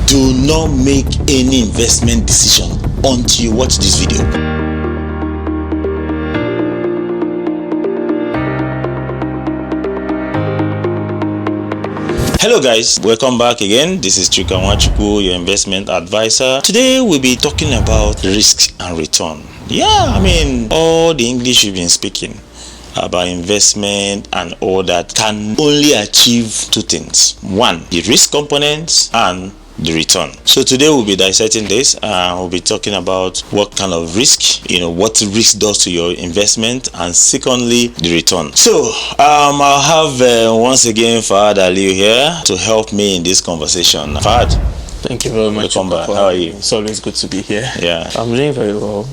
Do not make any investment decision until you watch this video. Hello guys, welcome back again. This is Chuka Nwachukwu, your investment advisor. Today we'll be talking about risk and return. All the English you've been speaking about investment and all that can only achieve two things. One, the risk components and the return. So today we'll be dissecting this and we'll be talking about what kind of risk, what risk does to your investment, and secondly, the return. So I'll have once again FAHAD ALIU here to help me in this conversation. FAHAD, thank you very much. Welcome back. How are you? It's always good to be here. Yeah. I'm doing very well.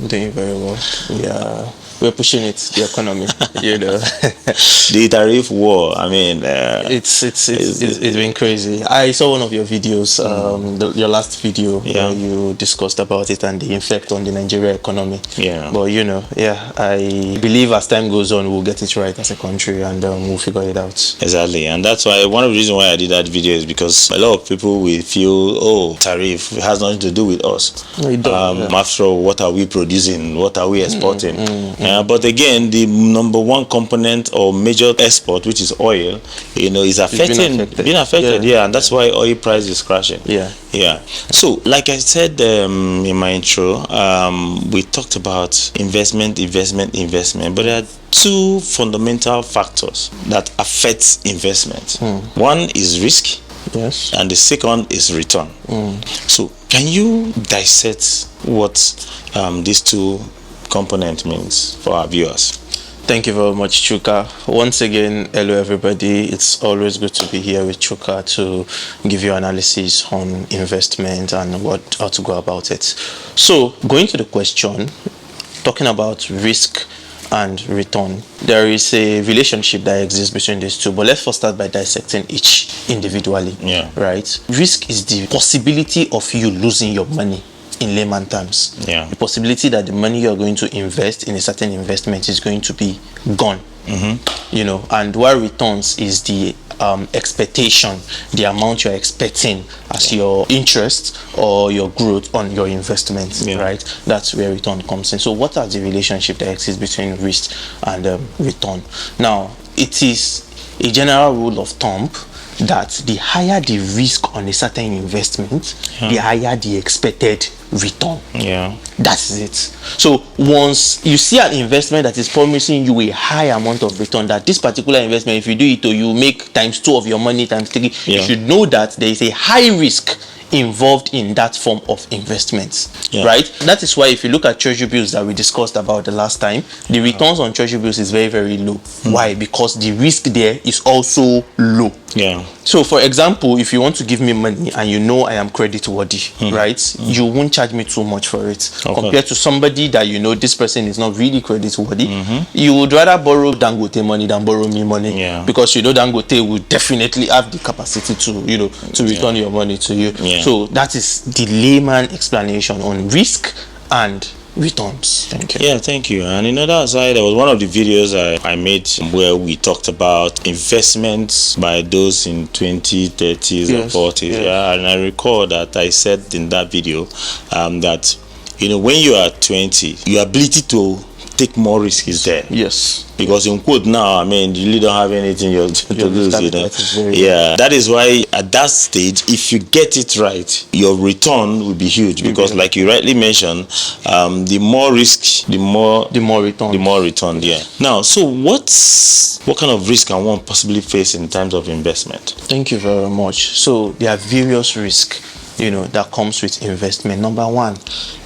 We're pushing it, the economy, The tariff war, it's been crazy. I saw one of your videos, your last video, where you discussed about it and the effect on the Nigerian economy. Yeah. But I believe as time goes on, we'll get it right as a country and we'll figure it out. Exactly. And that's why one of the reasons why I did that video is because a lot of people will feel, oh, tariff has nothing to do with us. After all, what are we producing? What are we exporting? But again, the number one component or major export, which is oil, is being affected. And that's why oil price is crashing. So like I said in my intro, we talked about investment, but there are two fundamental factors that affect investment. One is risk, yes, and the second is return. So can you dissect what these two component means for our viewers? Thank you very much, Chuka. Once again, hello everybody. It's always good to be here with Chuka to give you analysis on investment and how to go about it. So going to the question, talking about risk and return, there is a relationship that exists between these two, but let's first start by dissecting each individually. Right? Risk is the possibility of you losing your money. In layman terms, the possibility that the money you're going to invest in a certain investment is going to be gone. And while returns is the expectation, the amount you're expecting as your interest or your growth on your investment, right? That's where return comes in. So what are the relationship that exists between risk and return? Now, it is a general rule of thumb that the higher the risk on a certain investment, the higher the expected return. That's it. So once you see an investment that is promising you a high amount of return, that this particular investment, if you do it, you make ×2 of your money, ×3, you should know that there is a high risk involved in that form of investments, right? That is why if you look at treasury bills that we discussed about the last time, the returns on treasury bills is very, very low. Why? Because the risk there is also low. So for example, if you want to give me money and I am credit worthy, right, you won't charge me too much for it. Compared to somebody that this person is not really credit worthy, you would rather borrow Dangote money than borrow me money, because Dangote will definitely have the capacity to to return your money to you. So that is the layman explanation on risk and returns. Thank you. Thank you. And that's why there was one of the videos I made where we talked about investments by those in 20s, 30s, or 40s. And I recall that I said in that video that when you are 20, your ability to take more risk is there. Because in quote now, you really don't have anything to lose. That is why at that stage, if you get it right, your return will be huge. Because like you rightly mentioned, the more risk, the more return. Now, so what kind of risk can one possibly face in terms of investment? Thank you very much. So there are various risks that comes with investment. Number one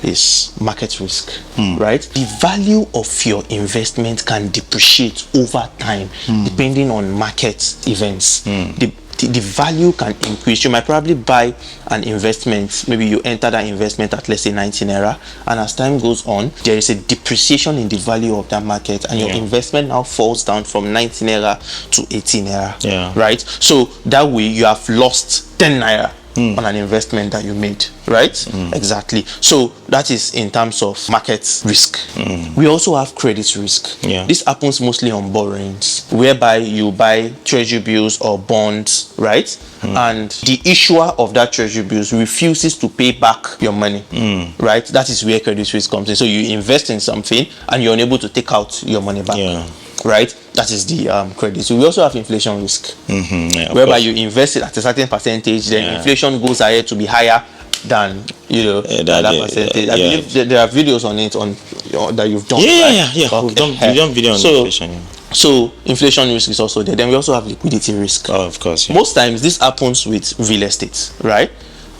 is market risk, right? The value of your investment can depreciate over time depending on market events. The value can increase. You might probably buy an investment, maybe you enter that investment at let's say 19 naira, and as time goes on, there is a depreciation in the value of that market, and your investment now falls down from 19 naira to 18 naira, right? So that way you have lost 10 naira on an investment that you made, right? Exactly. So that is in terms of market risk. We also have credit risk. This happens mostly on borrowings, whereby you buy treasury bills or bonds, right? And the issuer of that treasury bills refuses to pay back your money, right? That is where credit risk comes in. So you invest in something and you're unable to take out your money back. Right, that is the credit. So we also have inflation risk, whereby you invest it at a certain percentage, then inflation goes ahead to be higher than that percentage. I believe there are videos on it that you've done. We've done video on inflation. So inflation risk is also there. Then we also have liquidity risk. Oh, of course. Most times this happens with real estate, right?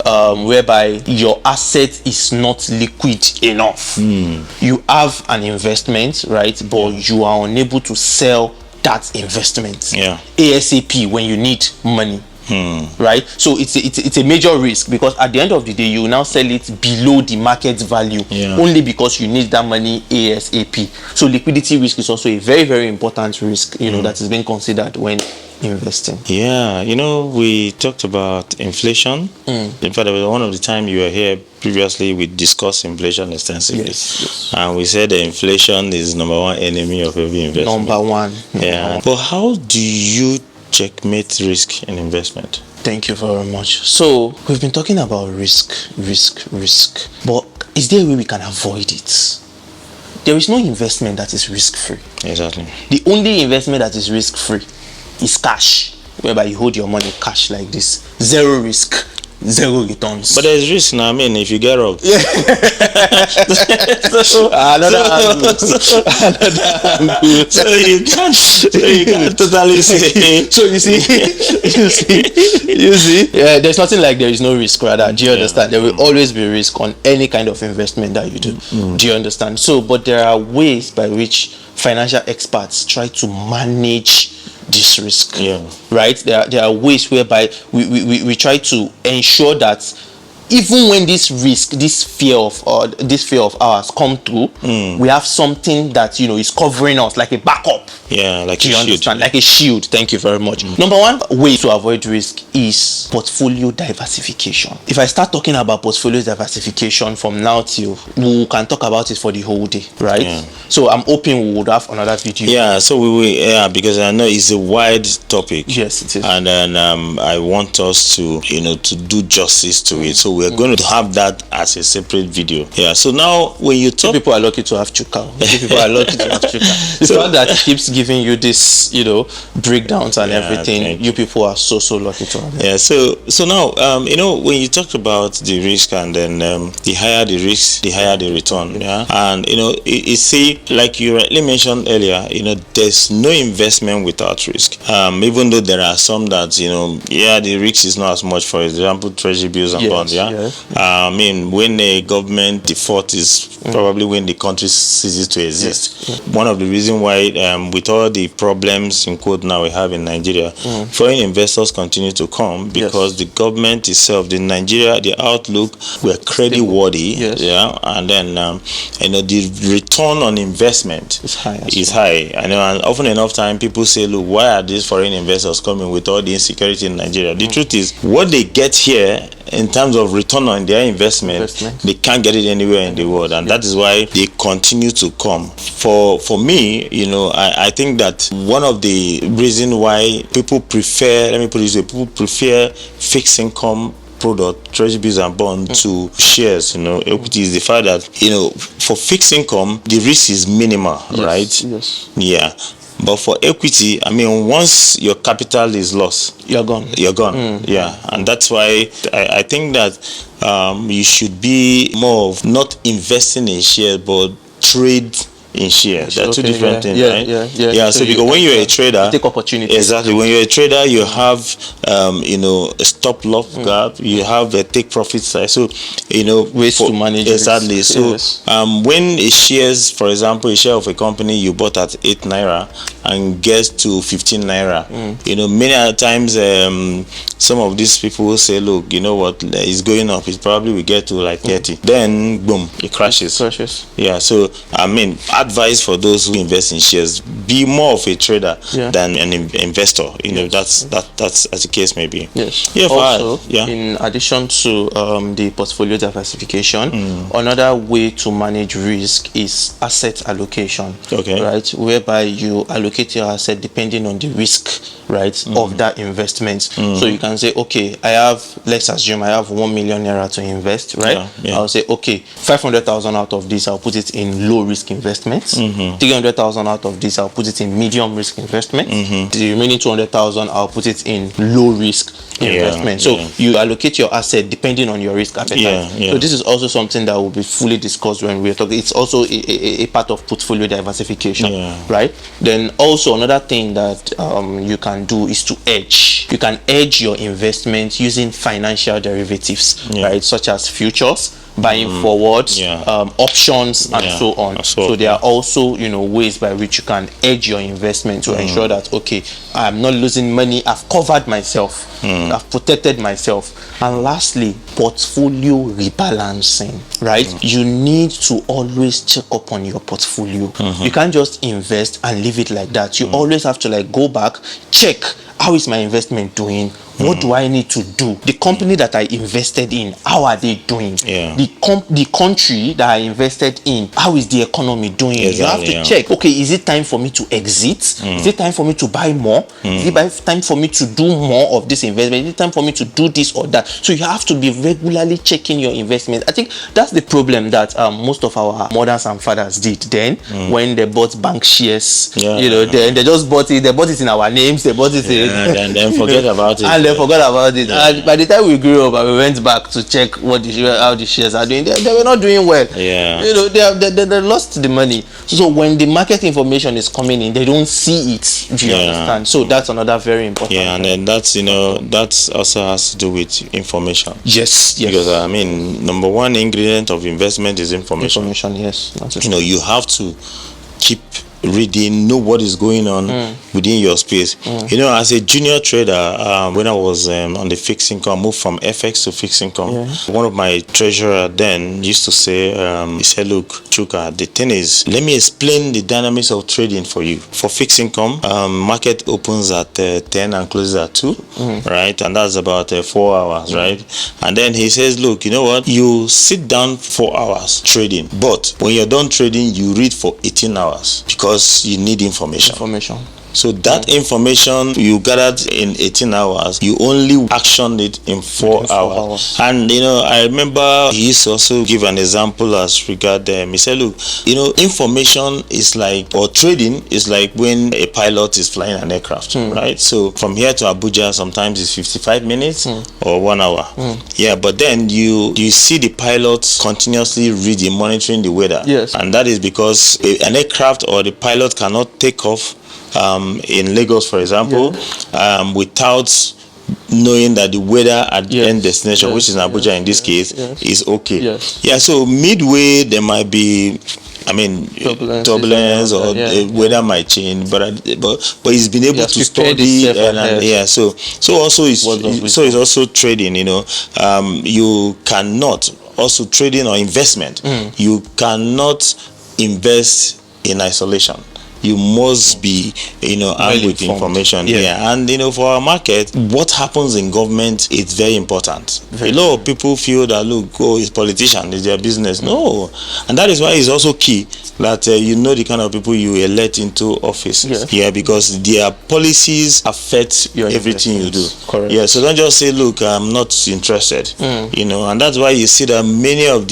Whereby your asset is not liquid enough. You have an investment, right, but you are unable to sell that investment ASAP when you need money. Right, so it's a major risk, because at the end of the day you will now sell it below the market value only because you need that money ASAP. So liquidity risk is also a very, very important risk, that is being considered when investing. We talked about inflation. In fact, there was one of the time you were here previously, we discussed inflation extensively. And we said that inflation is number one enemy of every investment. Number one. But how do you checkmate risk in investment? Thank you very much. So we've been talking about risk, but is there a way we can avoid it? There is no investment that is risk-free. Exactly. The only investment that is risk-free is cash, whereby you hold your money cash like this. Zero risk, zero returns. But there's risk now. I mean, if you get robbed. Another angle. So you can't totally say. So you see, there's nothing like there is no risk, rather. Do you understand? There will always be risk on any kind of investment that you do. Do you understand? So, but there are ways by which financial experts try to manage this risk, right? There are ways whereby we try to ensure that even when this risk, this fear of ours come through, we have something that is covering us, like a backup. Like Do you understand? Like a shield. Thank you very much. Number one way to avoid risk is portfolio diversification. If I start talking about portfolio diversification from now till, we can talk about it for the whole day, right? So I'm hoping we would have another video. So we will, because I know it's a wide topic. Yes, it is. And then I want us to to do justice to it. So we're going to have that as a separate video. So now when you talk, people are lucky to have Chuka. People are lucky to have Chuka. The fact that he keeps giving you this, breakdowns and everything, you people are so lucky to have it. So now, when you talk about the risk, and then the higher the risk, the higher the return. And you see, like you rightly mentioned earlier, there's no investment without risk. Even though there are some that the risk is not as much. For example, treasury bills and bonds. I mean, when a government default is probably when the country ceases to exist. One of the reasons why, with all the problems in quote now we have in Nigeria, foreign investors continue to come because the government itself, the outlook, were credit worthy. And then the return on investment is high. And often enough time people say, look, why are these foreign investors coming with all the insecurity in Nigeria? The truth is, what they get here in terms of return on their investment, they can't get it anywhere in the world, and that is why they continue to come. For me, I think that one of the reasons why people prefer, let me put it this way, people prefer fixed income product, treasury bills and bonds to shares, equity, is the fact that for fixed income the risk is minimal, right? But for equity, I mean, once your capital is lost, you're gone. And that's why I think that you should be more of not investing in shares but trade in shares. They're two different things, right? So because when you're a trader, you take opportunity. Exactly. When you're a trader, you have a stop loss gap, you have a take profit side. So ways to manage exactly. So when a shares, for example, a share of a company you bought at 8 naira and gets to 15 naira, many times some of these people will say, look, you know what, it's going up, it probably will get to like 30. Then boom, it crashes. Yeah. So I mean, advice for those who invest in shares: be more of a trader than an investor. You know, that's as the case may be. Yes. Yeah. Also, in addition to the portfolio diversification, another way to manage risk is asset allocation. Okay. Right, whereby you allocate your asset depending on the risk, right, of that investment. So you can say, okay, let's assume I have 1 million naira to invest, right? I'll say, okay, 500,000 out of this I'll put it in low risk investments. 300,000 out of this I'll put it in medium risk investments. The remaining 200,000 I'll put it in low risk investment. So you allocate your asset depending on your risk appetite. So this is also something that will be fully discussed when we're talking. It's also a part of portfolio diversification, right? Then also another thing that you can do is to hedge. You can hedge your investment using financial derivatives, right, such as futures, buying forwards, options, and so on. So there are also, you know, ways by which you can hedge your investment to ensure that, okay, I'm not losing money, I've covered myself, I've protected myself. And lastly, portfolio rebalancing, right? You need to always check up on your portfolio. You can't just invest and leave it like that. You always have to like go back, check, how is my investment doing? What do I need to do? The company that I invested in, how are they doing? The country that I invested in, how is the economy doing? You have to check, okay, is it time for me to exit? Is it time for me to buy more? Is it time for me to do more of this investment? Is it time for me to do this or that? So you have to be regularly checking your investment. I think that's the problem that most of our mothers and fathers did then when they bought bank shares. You know, they just bought it. They bought it in our names. They bought it in and then forget about it. And they forgot about it. And by the time we grew up and we went back to check how the shares are doing, they were not doing well. You know, they lost the money. So when the market information is coming in, they don't see it. Do you understand? So that's another very important and then that's, you know, that also has to do with information. Yes. Because I mean, number one ingredient of investment is information. Yes. You know, you have to keep reading, know what is going on within your space. You know, as a junior trader, when I was on the fixed income, moved from FX to fixed income, one of my treasurer then used to say, he said, look, Chuka, the thing is, let me explain the dynamics of trading for you. For fixed income, market opens at 10 and closes at 2, right? And that's about 4 hours, right? And then he says, look, you know what? You sit down 4 hours trading, but when you're done trading, you read for 18 hours because you need information. So that information you gathered in 18 hours, you only actioned it in 4 hours. And, you know, I remember he used to also give an example as regard them. He said, look, you know, information is like, or trading is like when a pilot is flying an aircraft, right? So from here to Abuja, sometimes it's 55 minutes or 1 hour. But then you see the pilot continuously reading, monitoring the weather. And that is because an aircraft or the pilot cannot take off in Lagos, for example, without knowing that the weather at the end destination, which is in Abuja in this case, is okay. So midway there might be, I mean, turbulence or the weather might change, but he's been able to study and so also it's also trading. You know, you cannot also trading or investment. You cannot invest in isolation. You must be, you know, armed with information. And you know, for our market, what happens in government is very important. A lot of people feel that, look, it's politician, it's their business. No, and that is why it's also key that you know the kind of people you elect into offices. Because their policies affect everything you do. So don't just say, look, I'm not interested. You know, and that's why you see that many of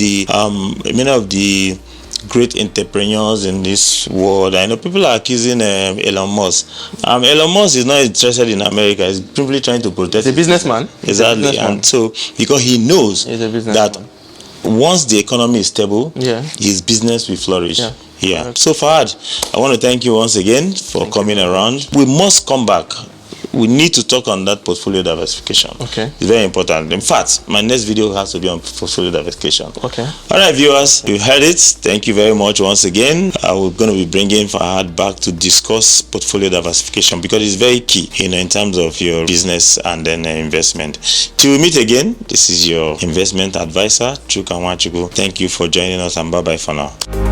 the great entrepreneurs in this world, I know people are accusing Elon Musk. Elon Musk is not interested in America. He's simply trying to protect. He's a businessman. Exactly. And so because he knows that once the economy is stable, his business will flourish. So FAHAD, I want to thank you once again for coming around. We must come back. We need to talk on that portfolio diversification. It's very important. In fact, my next video has to be on portfolio diversification. All right, viewers, you heard it. Thank you very much once again. We're going to be bringing FAHAD back to discuss portfolio diversification because it's very key, you know, in terms of your business and then investment. Till we meet again, this is your investment advisor, Chuka Nwachukwu. Thank you for joining us and bye-bye for now.